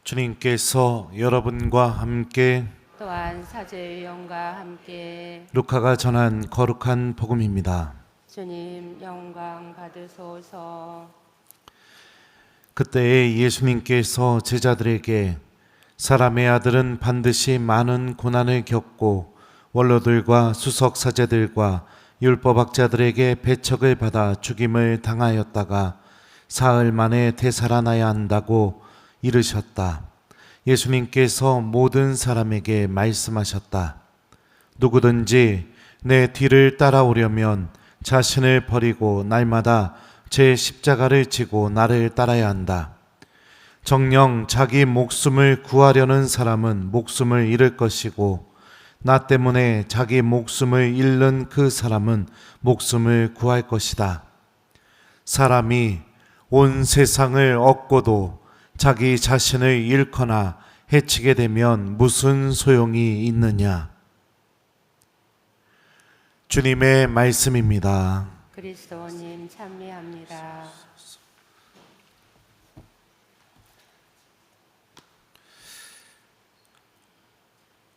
주님께서 여러분과 함께 또한 사제의 영과 함께 루카가 전한 거룩한 복음입니다. 주님 영광 받으소서. 그때에 예수님께서 제자들에게 사람의 아들은 반드시 많은 고난을 겪고 원로들과 수석사제들과 율법학자들에게 배척을 받아 죽임을 당하였다가 사흘 만에 되살아나야 한다고 이르셨다. 예수님께서 모든 사람에게 말씀하셨다. 누구든지 내 뒤를 따라오려면 자신을 버리고 날마다 제 십자가를 지고 나를 따라야 한다. 정녕 자기 목숨을 구하려는 사람은 목숨을 잃을 것이고 나 때문에 자기 목숨을 잃는 그 사람은 목숨을 구할 것이다. 사람이 온 세상을 얻고도 자기 자신을 잃거나 해치게 되면 무슨 소용이 있느냐. 주님의 말씀입니다. 그리스도님 찬미합니다.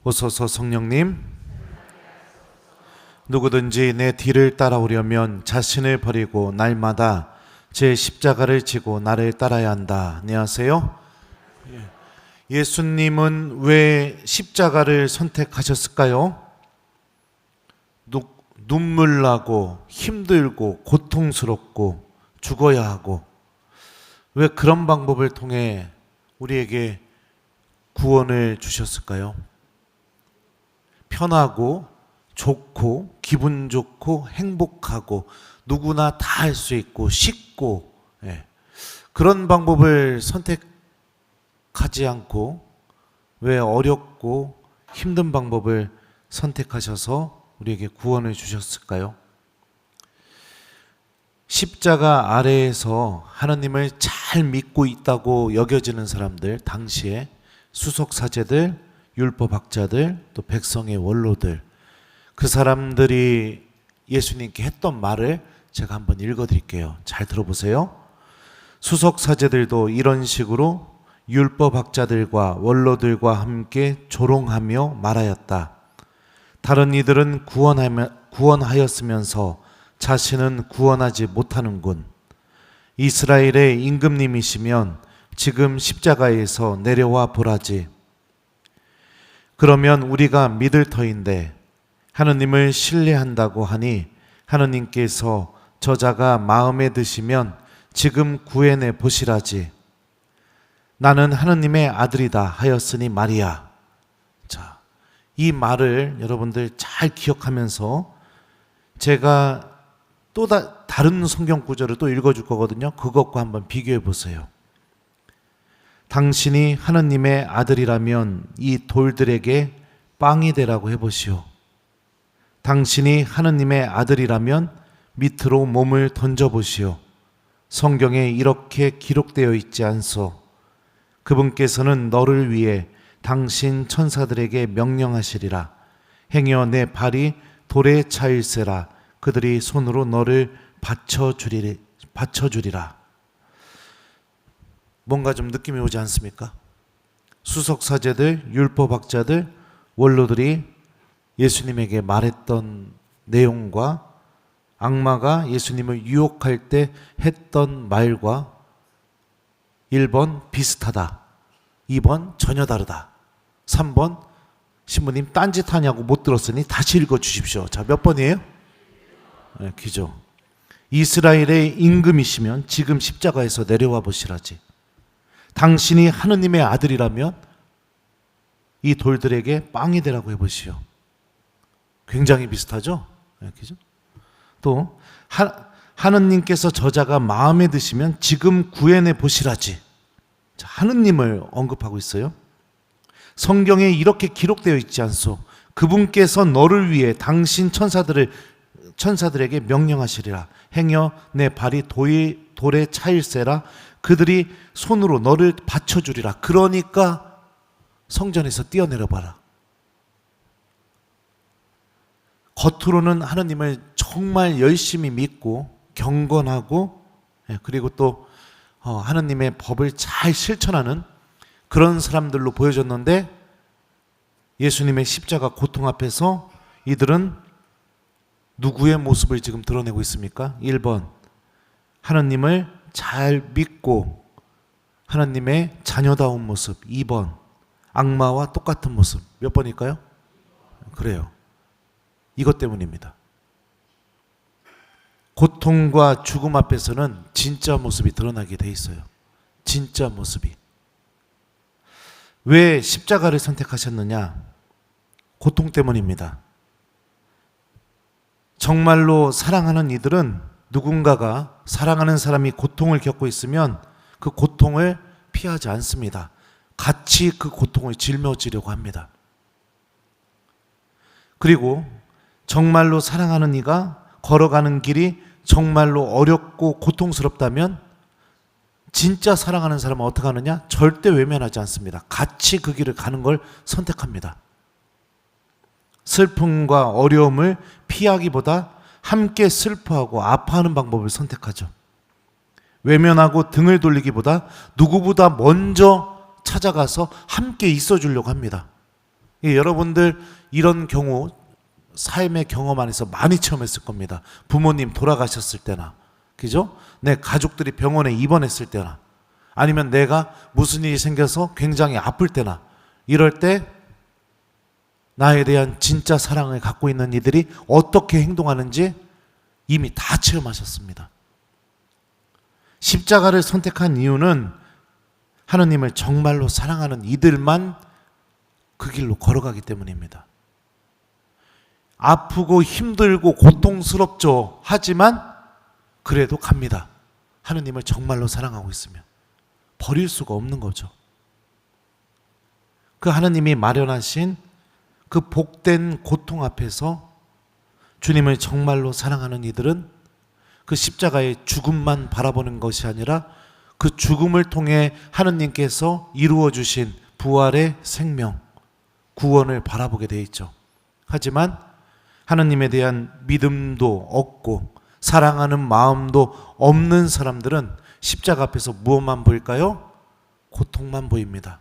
오소서 성령님. 누구든지 내 뒤를 따라오려면 자신을 버리고 날마다 제 십자가를 지고 나를 따라야 한다. 안녕하세요. 예수님은 왜 십자가를 선택하셨을까요? 눈물 나고 힘들고 고통스럽고 죽어야 하고 왜 그런 방법을 통해 우리에게 구원을 주셨을까요? 편하고 좋고 기분 좋고 행복하고 누구나 다 할 수 있고 쉽고 그런 방법을 선택하지 않고 왜 어렵고 힘든 방법을 선택하셔서 우리에게 구원을 주셨을까요? 십자가 아래에서 하나님을 잘 믿고 있다고 여겨지는 사람들, 당시에 수석사제들, 율법학자들, 또 백성의 원로들, 그 사람들이 예수님께 했던 말을 제가 한번 읽어드릴게요. 잘 들어보세요. 수석사제들도 이런 식으로 율법학자들과 원로들과 함께 조롱하며 말하였다. 다른 이들은 구원하였으면서 자신은 구원하지 못하는군. 이스라엘의 임금님이시면 지금 십자가에서 내려와 보라지. 그러면 우리가 믿을 터인데 하느님을 신뢰한다고 하니 하느님께서 저자가 마음에 드시면 지금 구해내 보시라지. 나는 하느님의 아들이다 하였으니 말이야. 자, 이 말을 여러분들 잘 기억하면서 제가 또 다른 성경 구절을 또 읽어줄 거거든요. 그것과 한번 비교해 보세요. 당신이 하느님의 아들이라면 이 돌들에게 빵이 되라고 해보시오. 당신이 하느님의 아들이라면 밑으로 몸을 던져보시오. 성경에 이렇게 기록되어 있지 않소. 그분께서는 너를 위해 당신 천사들에게 명령하시리라. 행여 내 발이 돌에 차일세라. 그들이 손으로 너를 받쳐주리라. 뭔가 좀 느낌이 오지 않습니까? 수석사제들, 율법학자들, 원로들이 예수님에게 말했던 내용과 악마가 예수님을 유혹할 때 했던 말과 1번 비슷하다, 2번 전혀 다르다, 3번 신부님 딴짓하냐고 못 들었으니 다시 읽어주십시오. 자, 몇 번이에요? 네, 기죠. 이스라엘의 임금이시면 지금 십자가에서 내려와 보시라지. 당신이 하느님의 아들이라면 이 돌들에게 빵이 되라고 해보시오. 굉장히 비슷하죠? 네, 그죠? 또 하느님께서 저자가 마음에 드시면 지금 구해내 보시라지. 자, 하느님을 언급하고 있어요. 성경에 이렇게 기록되어 있지 않소. 그분께서 너를 위해 당신 천사들에게 명령하시리라. 행여 내 발이 돌에 차일세라. 그들이 손으로 너를 받쳐주리라. 그러니까 성전에서 뛰어내려 봐라. 겉으로는 하느님을 정말 열심히 믿고 경건하고 그리고 또 하느님의 법을 잘 실천하는 그런 사람들로 보여졌는데 예수님의 십자가 고통 앞에서 이들은 누구의 모습을 지금 드러내고 있습니까? 1번, 하나님을 잘 믿고 하나님의 자녀다운 모습. 2번, 악마와 똑같은 모습. 몇 번일까요? 그래요. 이것 때문입니다. 고통과 죽음 앞에서는 진짜 모습이 드러나게 돼 있어요. 진짜 모습이. 왜 십자가를 선택하셨느냐? 고통 때문입니다. 정말로 사랑하는 이들은 누군가가 사랑하는 사람이 고통을 겪고 있으면 그 고통을 피하지 않습니다. 같이 그 고통을 짊어지려고 합니다. 그리고 정말로 사랑하는 이가 걸어가는 길이 정말로 어렵고 고통스럽다면 진짜 사랑하는 사람은 어떻게 하느냐? 절대 외면하지 않습니다. 같이 그 길을 가는 걸 선택합니다. 슬픔과 어려움을 피하기보다 함께 슬퍼하고 아파하는 방법을 선택하죠. 외면하고 등을 돌리기보다 누구보다 먼저 찾아가서 함께 있어 주려고 합니다. 여러분들 이런 경우 삶의 경험 안에서 많이 체험했을 겁니다. 부모님 돌아가셨을 때나, 그죠? 내 가족들이 병원에 입원했을 때나, 아니면 내가 무슨 일이 생겨서 굉장히 아플 때나, 이럴 때 나에 대한 진짜 사랑을 갖고 있는 이들이 어떻게 행동하는지 이미 다 체험하셨습니다. 십자가를 선택한 이유는 하나님을 정말로 사랑하는 이들만 그 길로 걸어가기 때문입니다. 아프고 힘들고 고통스럽죠. 하지만 그래도 갑니다. 하나님을 정말로 사랑하고 있으면 버릴 수가 없는 거죠. 그 하나님이 마련하신 그 복된 고통 앞에서 주님을 정말로 사랑하는 이들은 그 십자가의 죽음만 바라보는 것이 아니라 그 죽음을 통해 하느님께서 이루어 주신 부활의 생명, 구원을 바라보게 되어 있죠. 하지만 하나님에 대한 믿음도 없고 사랑하는 마음도 없는 사람들은 십자가 앞에서 무엇만 보일까요? 고통만 보입니다.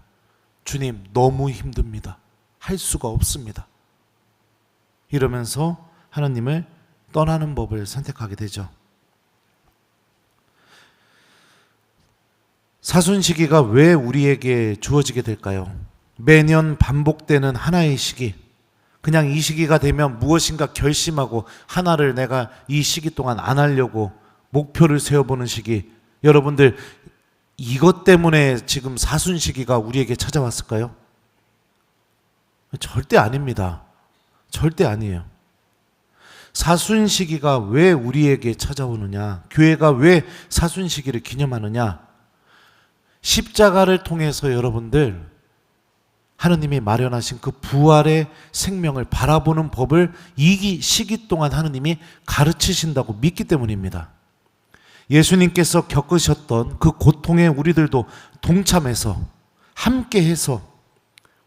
주님, 너무 힘듭니다. 할 수가 없습니다. 이러면서 하나님을 떠나는 법을 선택하게 되죠. 사순 시기가 왜 우리에게 주어지게 될까요? 매년 반복되는 하나의 시기. 그냥 이 시기가 되면 무엇인가 결심하고 하나를 내가 이 시기 동안 안 하려고 목표를 세워보는 시기. 여러분들 이것 때문에 지금 사순 시기가 우리에게 찾아왔을까요? 절대 아닙니다. 절대 아니에요. 사순 시기가 왜 우리에게 찾아오느냐? 교회가 왜 사순 시기를 기념하느냐? 십자가를 통해서 여러분들 하느님이 마련하신 그 부활의 생명을 바라보는 법을 이 시기 동안 하느님이 가르치신다고 믿기 때문입니다. 예수님께서 겪으셨던 그 고통에 우리들도 동참해서 함께해서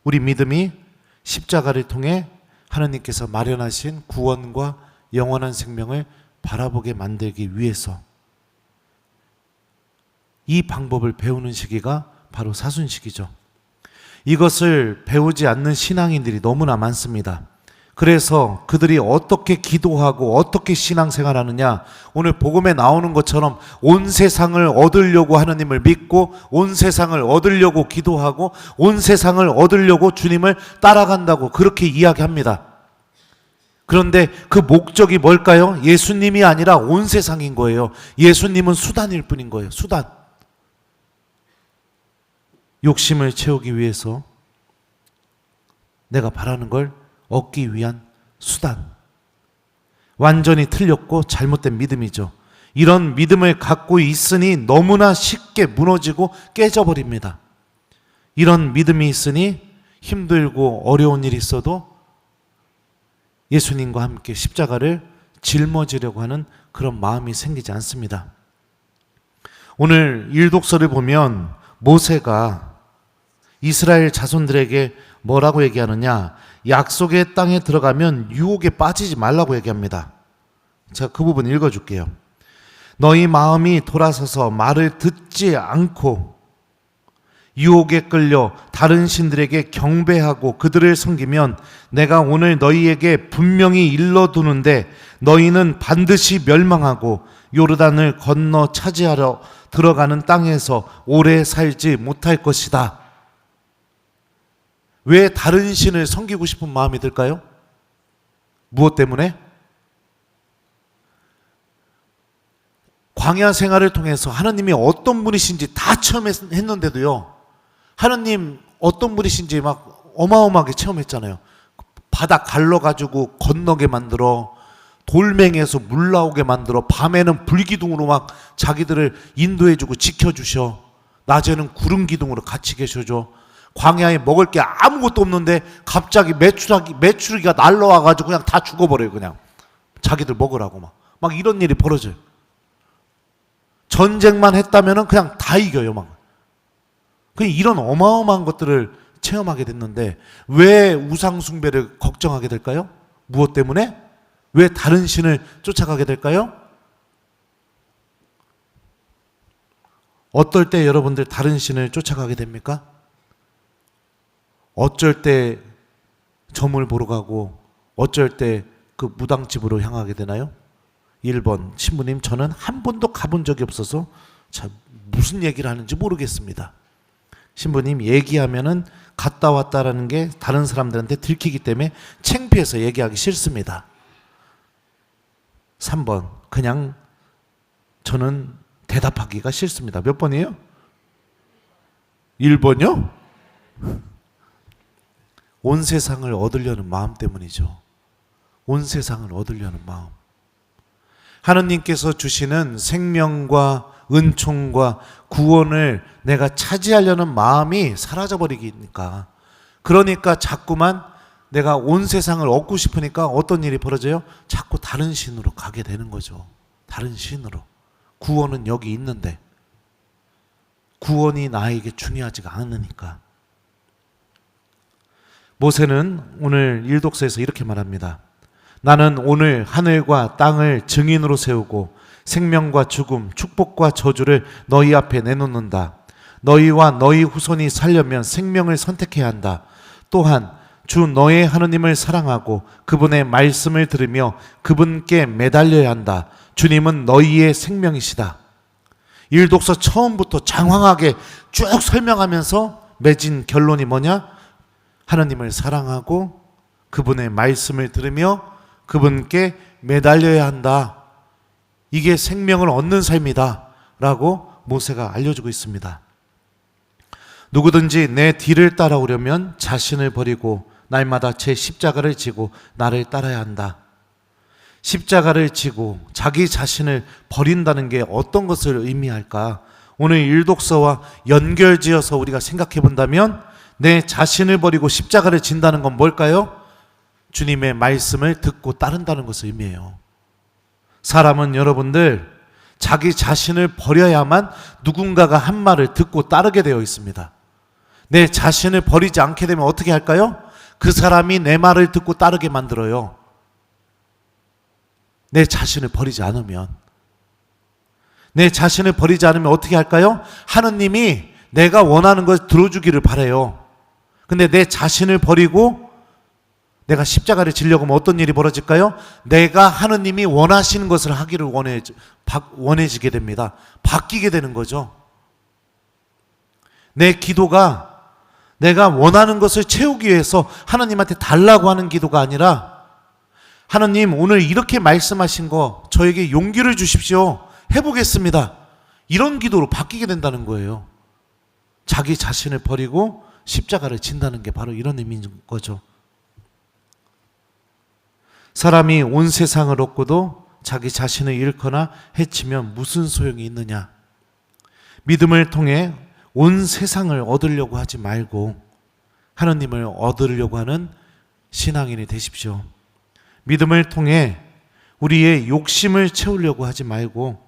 우리 믿음이 십자가를 통해 하느님께서 마련하신 구원과 영원한 생명을 바라보게 만들기 위해서 이 방법을 배우는 시기가 바로 사순 시기죠. 이것을 배우지 않는 신앙인들이 너무나 많습니다. 그래서 그들이 어떻게 기도하고 어떻게 신앙생활하느냐, 오늘 복음에 나오는 것처럼 온 세상을 얻으려고 하나님을 믿고 온 세상을 얻으려고 기도하고 온 세상을 얻으려고 주님을 따라간다고 그렇게 이야기합니다. 그런데 그 목적이 뭘까요? 예수님이 아니라 온 세상인 거예요. 예수님은 수단일 뿐인 거예요. 수단. 욕심을 채우기 위해서 내가 바라는 걸 얻기 위한 수단. 완전히 틀렸고 잘못된 믿음이죠. 이런 믿음을 갖고 있으니 너무나 쉽게 무너지고 깨져버립니다. 이런 믿음이 있으니 힘들고 어려운 일이 있어도 예수님과 함께 십자가를 짊어지려고 하는 그런 마음이 생기지 않습니다. 오늘 일독서를 보면 모세가 이스라엘 자손들에게 뭐라고 얘기하느냐? 약속의 땅에 들어가면 유혹에 빠지지 말라고 얘기합니다. 제가 그 부분 읽어줄게요. 너희 마음이 돌아서서 말을 듣지 않고 유혹에 끌려 다른 신들에게 경배하고 그들을 섬기면 내가 오늘 너희에게 분명히 일러두는데 너희는 반드시 멸망하고 요르단을 건너 차지하러 들어가는 땅에서 오래 살지 못할 것이다. 왜 다른 신을 섬기고 싶은 마음이 들까요? 무엇 때문에? 광야 생활을 통해서 하나님이 어떤 분이신지 다 체험했는데도요, 하나님 어떤 분이신지 막 어마어마하게 체험했잖아요. 바다 갈라가지고 건너게 만들어, 돌멩이에서 물 나오게 만들어, 밤에는 불기둥으로 막 자기들을 인도해주고 지켜주셔, 낮에는 구름 기둥으로 같이 계셔줘. 광야에 먹을 게 아무것도 없는데 갑자기 메추리가 날라와가지고 그냥 다 죽어버려요. 그냥 자기들 먹으라고 막 이런 일이 벌어져요. 전쟁만 했다면은 그냥 다 이겨요. 막 이런 어마어마한 것들을 체험하게 됐는데 왜 우상 숭배를 걱정하게 될까요? 무엇 때문에? 왜 다른 신을 쫓아가게 될까요? 어떨 때 여러분들 다른 신을 쫓아가게 됩니까? 어쩔 때 점을 보러 가고 어쩔 때 그 무당집으로 향하게 되나요? 1번 신부님, 저는 한 번도 가본 적이 없어서 참 무슨 얘기를 하는지 모르겠습니다. 신부님, 얘기하면은 갔다 왔다라는 게 다른 사람들한테 들키기 때문에 창피해서 얘기하기 싫습니다. 3번, 그냥 저는 대답하기가 싫습니다. 몇 번이에요? 1번이요? 온 세상을 얻으려는 마음 때문이죠. 온 세상을 얻으려는 마음. 하느님께서 주시는 생명과 은총과 구원을 내가 차지하려는 마음이 사라져버리니까, 그러니까 자꾸만 내가 온 세상을 얻고 싶으니까 어떤 일이 벌어져요? 자꾸 다른 신으로 가게 되는 거죠. 다른 신으로. 구원은 여기 있는데 구원이 나에게 중요하지가 않으니까. 모세는 오늘 일독서에서 이렇게 말합니다. 나는 오늘 하늘과 땅을 증인으로 세우고 생명과 죽음, 축복과 저주를 너희 앞에 내놓는다. 너희와 너희 후손이 살려면 생명을 선택해야 한다. 또한 주 너의 하느님을 사랑하고 그분의 말씀을 들으며 그분께 매달려야 한다. 주님은 너희의 생명이시다. 일독서 처음부터 장황하게 쭉 설명하면서 맺은 결론이 뭐냐? 하느님을 사랑하고 그분의 말씀을 들으며 그분께 매달려야 한다. 이게 생명을 얻는 삶이다 라고 모세가 알려주고 있습니다. 누구든지 내 뒤를 따라오려면 자신을 버리고 날마다 제 십자가를 지고 나를 따라야 한다. 십자가를 지고 자기 자신을 버린다는 게 어떤 것을 의미할까? 오늘 일독서와 연결지어서 우리가 생각해 본다면 내 자신을 버리고 십자가를 진다는 건 뭘까요? 주님의 말씀을 듣고 따른다는 것을 의미해요. 사람은 여러분들 자기 자신을 버려야만 누군가가 한 말을 듣고 따르게 되어 있습니다. 내 자신을 버리지 않게 되면 어떻게 할까요? 그 사람이 내 말을 듣고 따르게 만들어요. 내 자신을 버리지 않으면. 내 자신을 버리지 않으면 어떻게 할까요? 하느님이 내가 원하는 것을 들어주기를 바라요. 근데 내 자신을 버리고 내가 십자가를 지려고 하면 어떤 일이 벌어질까요? 내가 하느님이 원하시는 것을 하기를 원해지게 됩니다. 바뀌게 되는 거죠. 내 기도가 내가 원하는 것을 채우기 위해서 하느님한테 달라고 하는 기도가 아니라, 하느님 오늘 이렇게 말씀하신 거 저에게 용기를 주십시오, 해보겠습니다, 이런 기도로 바뀌게 된다는 거예요. 자기 자신을 버리고 십자가를 진다는 게 바로 이런 의미인 거죠. 사람이 온 세상을 얻고도 자기 자신을 잃거나 해치면 무슨 소용이 있느냐? 믿음을 통해 온 세상을 얻으려고 하지 말고 하느님을 얻으려고 하는 신앙인이 되십시오. 믿음을 통해 우리의 욕심을 채우려고 하지 말고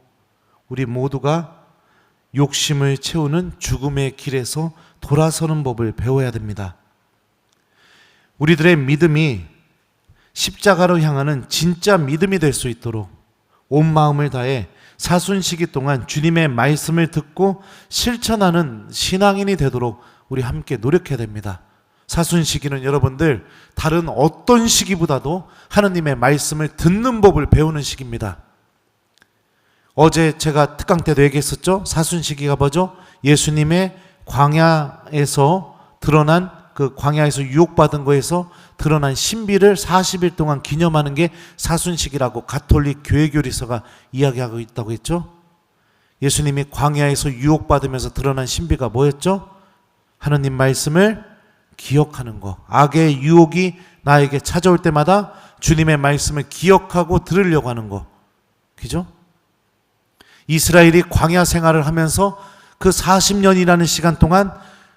우리 모두가 욕심을 채우는 죽음의 길에서 돌아서는 법을 배워야 됩니다. 우리들의 믿음이 십자가로 향하는 진짜 믿음이 될 수 있도록 온 마음을 다해 사순시기 동안 주님의 말씀을 듣고 실천하는 신앙인이 되도록 우리 함께 노력해야 됩니다. 사순시기는 여러분들 다른 어떤 시기보다도 하나님의 말씀을 듣는 법을 배우는 시기입니다. 어제 제가 특강 때도 얘기했었죠. 사순시기가 뭐죠? 예수님의 광야에서 드러난 그 광야에서 유혹받은 거에서 드러난 신비를 40일 동안 기념하는 게 사순시기라고 가톨릭 교회교리서가 이야기하고 있다고 했죠. 예수님이 광야에서 유혹받으면서 드러난 신비가 뭐였죠? 하나님 말씀을 기억하는 거. 악의 유혹이 나에게 찾아올 때마다 주님의 말씀을 기억하고 들으려고 하는 거. 그죠? 이스라엘이 광야 생활을 하면서 그 40년이라는 시간 동안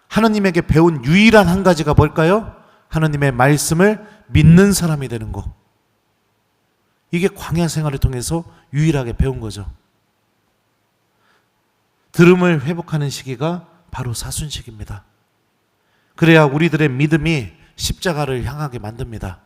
하나님에게 배운 유일한 한 가지가 뭘까요? 하나님의 말씀을 믿는 사람이 되는 거. 이게 광야 생활을 통해서 유일하게 배운 거죠. 들음을 회복하는 시기가 바로 사순시기입니다. 그래야 우리들의 믿음이 십자가를 향하게 만듭니다.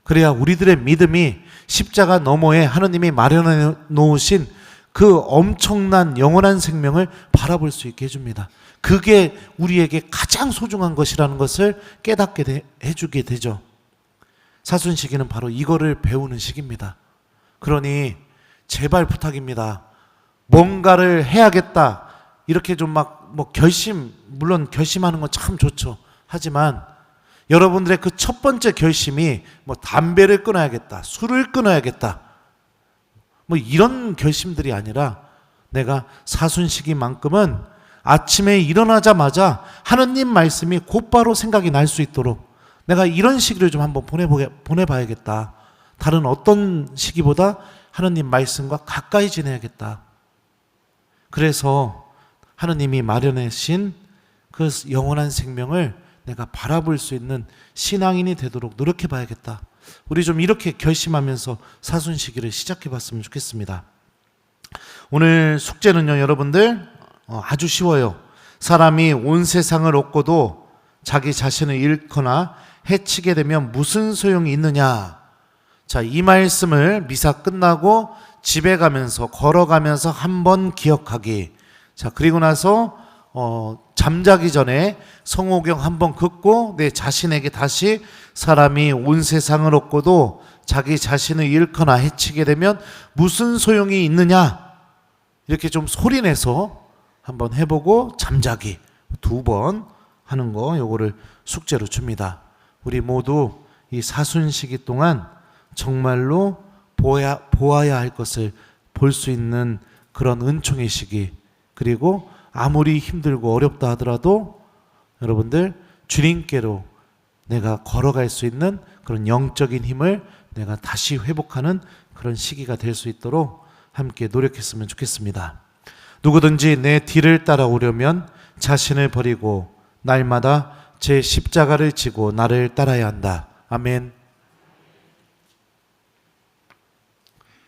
그래야 우리들의 믿음이 십자가 너머에 하나님이 마련해 놓으신 그 엄청난 영원한 생명을 바라볼 수 있게 해줍니다. 그게 우리에게 가장 소중한 것이라는 것을 깨닫게 해주게 되죠. 사순시기는 바로 이거를 배우는 시기입니다. 그러니 제발 부탁입니다. 뭔가를 해야겠다. 이렇게 좀 물론 결심하는 건 참 좋죠. 하지만 여러분들의 그 첫 번째 결심이 담배를 끊어야겠다, 술을 끊어야겠다, 이런 결심들이 아니라 내가 사순시기만큼은 아침에 일어나자마자 하느님 말씀이 곧바로 생각이 날 수 있도록 내가 이런 시기를 좀 한번 보내봐야겠다. 다른 어떤 시기보다 하느님 말씀과 가까이 지내야겠다. 그래서 하느님이 마련하신 그 영원한 생명을 내가 바라볼 수 있는 신앙인이 되도록 노력해봐야겠다. 우리 좀 이렇게 결심하면서 사순시기를 시작해봤으면 좋겠습니다. 오늘 숙제는요, 여러분들 아주 쉬워요. 사람이 온 세상을 얻고도 자기 자신을 잃거나 해치게 되면 무슨 소용이 있느냐. 자, 이 말씀을 미사 끝나고 집에 가면서 걸어가면서 한번 기억하기. 자, 그리고 나서 잠자기 전에 성호경 한번 긋고 내 자신에게 다시 사람이 온 세상을 얻고도 자기 자신을 잃거나 해치게 되면 무슨 소용이 있느냐. 이렇게 좀 소리내서 한번 해보고 잠자기 2번 하는 거, 요거를 숙제로 줍니다. 우리 모두 이 사순시기 동안 정말로 보아야 할 것을 볼 수 있는 그런 은총의 시기, 그리고 아무리 힘들고 어렵다 하더라도 여러분들 주님께로 내가 걸어갈 수 있는 그런 영적인 힘을 내가 다시 회복하는 그런 시기가 될 수 있도록 함께 노력했으면 좋겠습니다. 누구든지 내 뒤를 따라오려면 자신을 버리고 날마다 제 십자가를 지고 나를 따라야 한다. 아멘.